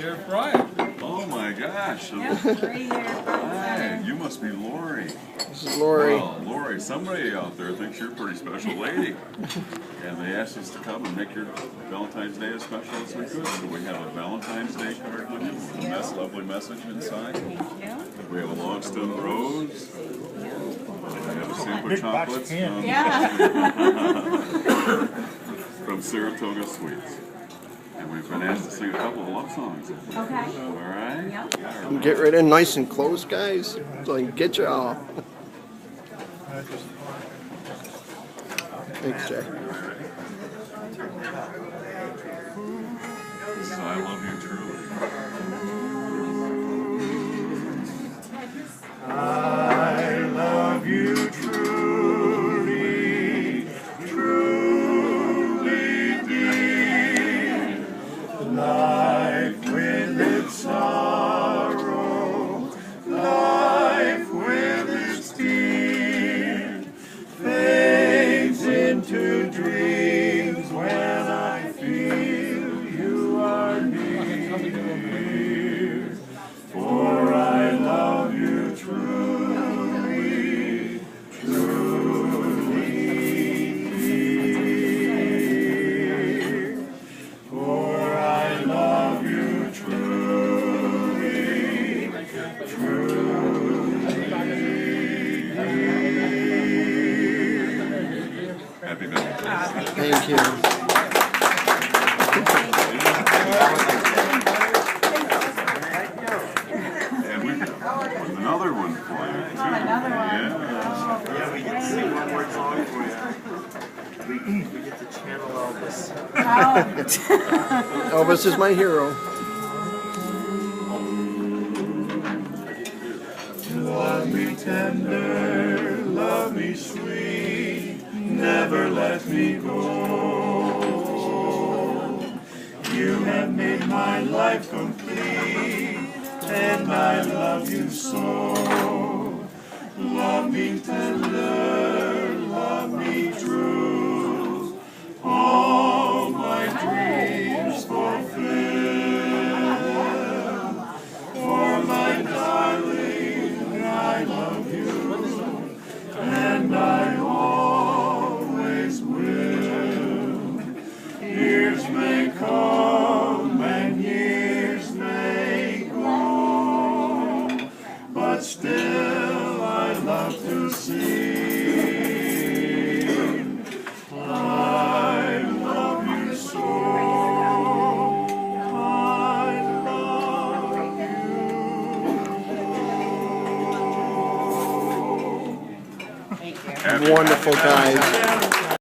Here's Brian. Oh my gosh. Yep, right here. Hi, you must be Lori. This is Lori. Well, Lori, somebody out there thinks you're a pretty special lady. And they asked us to come and make your Valentine's Day as special as we could. So we have a Valentine's Day card with you with a lovely message inside. Thank you. We have a long stem rose. We have a sample chocolates from Saratoga Sweets. And we've been asked to sing a couple of love songs. Okay. All right? Yep. Get rid of nice and close, guys, so I can get you all. Thanks, Jay. So I love you truly. I love you truly, truly dear. Life with its sorrow, life with its tears, fades into dreams when I feel you are near. For I love you truly, truly dear. For I love you truly, truly dear. Happy Valentine's Day. Thank you. And we've got another one for you, too. Another one. Yeah, we get to sing one more song for you. We get to channel Elvis. Oh. Elvis is my hero. Love me tender, love me sweet, never let me go. You have made my life complete, and I love you so. Love me tender, love me true, all my dreams fulfill. For my darling, I love you, and I always will. Years may come and years may go, but still I love to sing. I love you so. I love you. Happy Wonderful, guys. Valentine's